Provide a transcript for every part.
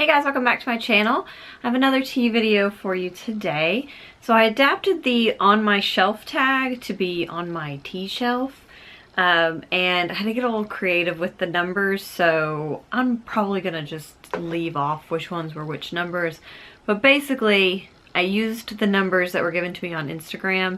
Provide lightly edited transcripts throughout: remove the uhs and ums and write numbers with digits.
Hey guys, welcome back to my channel. I have another tea video for you today. So I adapted the on my shelf tag to be on my tea shelf. And I had to get a little creative with the numbers, so I'm probably gonna just leave off which ones were which numbers. But basically, I used the numbers that were given to me on Instagram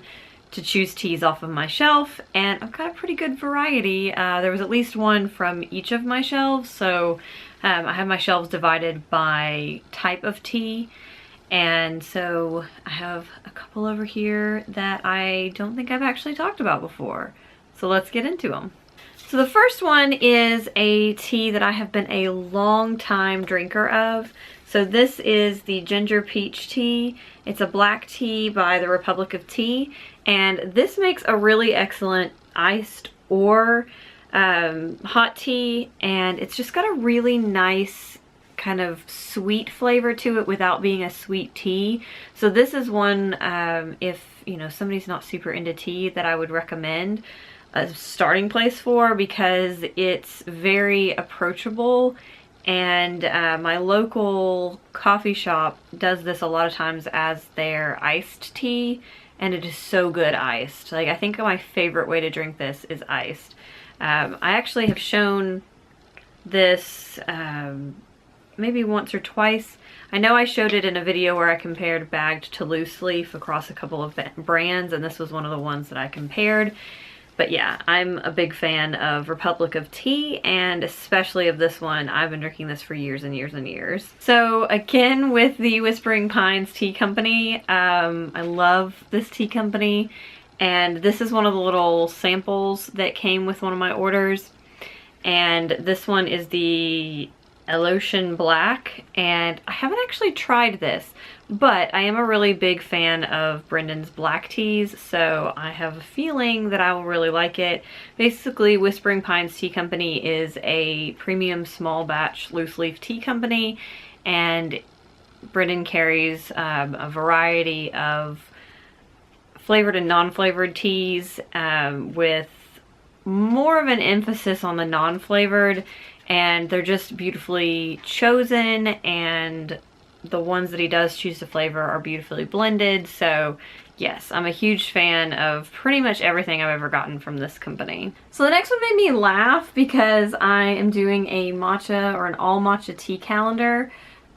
to choose teas off of my shelf, and I've got a pretty good variety. There was at least one from each of my shelves, so I have my shelves divided by type of tea, and so I have a couple over here that I don't think I've actually talked about before. So let's get into them. So the first one is a tea that I have been a long time drinker of. So this is the Ginger Peach Tea. It's a black tea by the Republic of Tea, and this makes a really excellent iced or hot tea, and it's just got a really nice kind of sweet flavor to it without being a sweet tea. So this is one, if you know somebody's not super into tea, that I would recommend a starting place for, because it's very approachable. And my local coffee shop does this a lot of times as their iced tea, and it is so good iced. Like, I think my favorite way to drink this is iced. I actually have shown this maybe once or twice. I know I showed it in a video where I compared bagged to loose leaf across a couple of brands, and this was one of the ones that I compared. But yeah, I'm a big fan of Republic of Tea, and especially of this one. I've been drinking this for years and years and years. So again, with the Whispering Pines Tea Company, I love this tea company, and this is one of the little samples that came with one of my orders. And this one is the Elotion Black, and I haven't actually tried this, but I am a really big fan of Brendan's black teas, so I have a feeling that I will really like it. Basically, Whispering Pines Tea Company is a premium small batch loose leaf tea company, and Brendan carries a variety of flavored and non-flavored teas, with more of an emphasis on the non-flavored, and they're just beautifully chosen, and the ones that he does choose to flavor are beautifully blended. So yes, I'm a huge fan of pretty much everything I've ever gotten from this company. So the next one made me laugh because I am doing a matcha or an all matcha tea calendar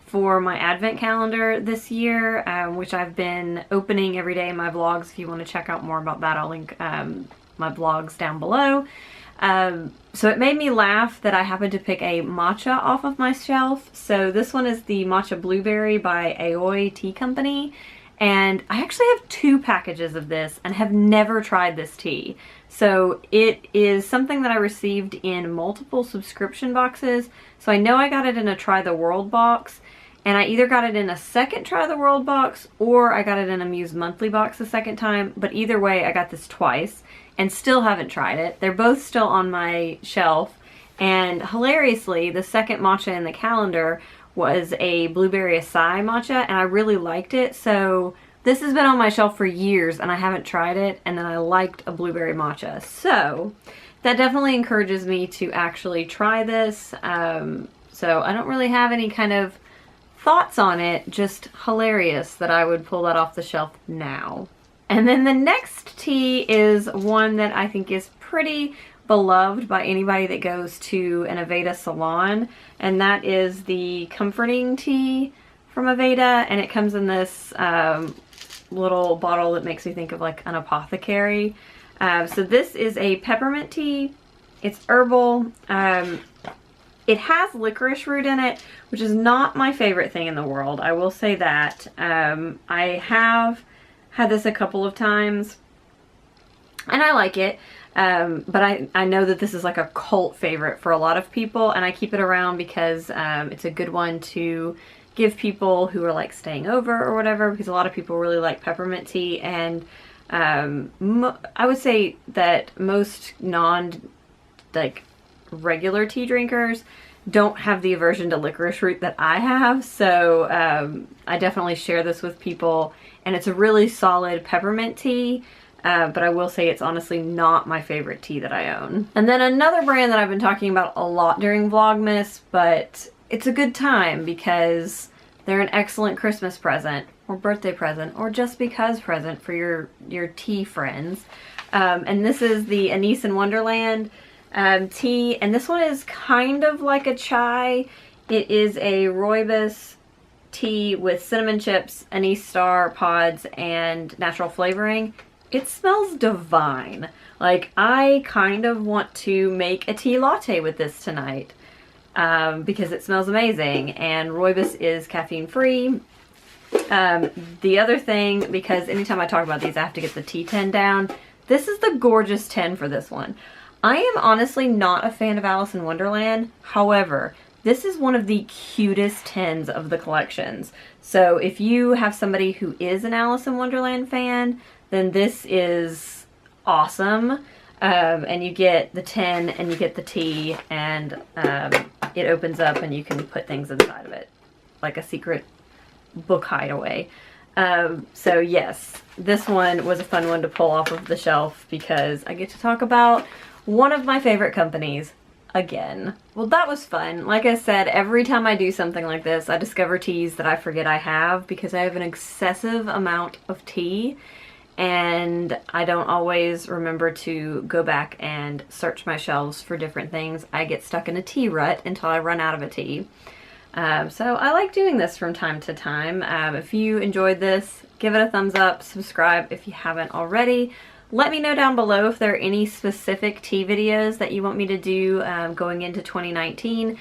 for my advent calendar this year, which I've been opening every day in my vlogs. If you want to check out more about that, I'll link my vlogs down below. So it made me laugh that I happened to pick a matcha off of my shelf. So this one is the Matcha Blueberry by Aoi Tea Company, and I actually have 2 packages of this and have never tried this tea. So it is something that I received in multiple subscription boxes. So I know I got it in a Try the World box, and I either got it in a second Try the World box or I got it in a Muse Monthly box the second time, but either way I got this twice and still haven't tried it. They're both still on my shelf, and hilariously, the second matcha in the calendar was a blueberry acai matcha, and I really liked it. So this has been on my shelf for years and I haven't tried it, and then I liked a blueberry matcha. So that definitely encourages me to actually try this. So I don't really have any kind of thoughts on it, just hilarious that I would pull that off the shelf now. And then the next tea is one that I think is pretty beloved by anybody that goes to an Aveda salon, and that is the Comforting Tea from Aveda, and it comes in this little bottle that makes me think of like an apothecary. So this is a peppermint tea. It's herbal. It has licorice root in it, which is not my favorite thing in the world. I will say that. I have had this a couple of times and I like it, but I know that this is like a cult favorite for a lot of people, and I keep it around because it's a good one to give people who are like staying over or whatever, because a lot of people really like peppermint tea, and I would say that most regular tea drinkers don't have the aversion to licorice root that I have. So I definitely share this with people, and it's a really solid peppermint tea, but I will say it's honestly not my favorite tea that I own. And then another brand that I've been talking about a lot during Vlogmas, but it's a good time because they're an excellent Christmas present or birthday present or just because present for your tea friends. And this is the Anise in Wonderland tea, and this one is kind of like a chai. It is a rooibos tea with cinnamon chips, anise star pods, and natural flavoring. It smells divine. Like, I kind of want to make a tea latte with this tonight because it smells amazing, and rooibos is caffeine free. The other thing, because anytime I talk about these I have to get the tea tin down, this is the gorgeous tin for this one. I am honestly not a fan of Alice in Wonderland. However, this is one of the cutest tins of the collections. So if you have somebody who is an Alice in Wonderland fan, then this is awesome. And you get the tin and you get the tea, and it opens up and you can put things inside of it, like a secret book hideaway. So yes, this one was a fun one to pull off of the shelf because I get to talk about one of my favorite companies again. Well, that was fun. Like I said, every time I do something like this, I discover teas that I forget I have because I have an excessive amount of tea and I don't always remember to go back and search my shelves for different things. I get stuck in a tea rut until I run out of a tea. So I like doing this from time to time. If you enjoyed this, give it a thumbs up, subscribe if you haven't already. Let me know down below if there are any specific tea videos that you want me to do going into 2019,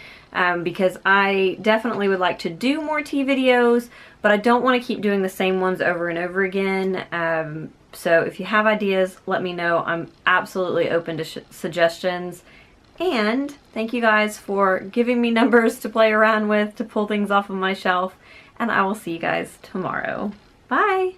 because I definitely would like to do more tea videos, but I don't want to keep doing the same ones over and over again. So if you have ideas, let me know. I'm absolutely open to suggestions. And thank you guys for giving me numbers to play around with, to pull things off of my shelf, and I will see you guys tomorrow. Bye!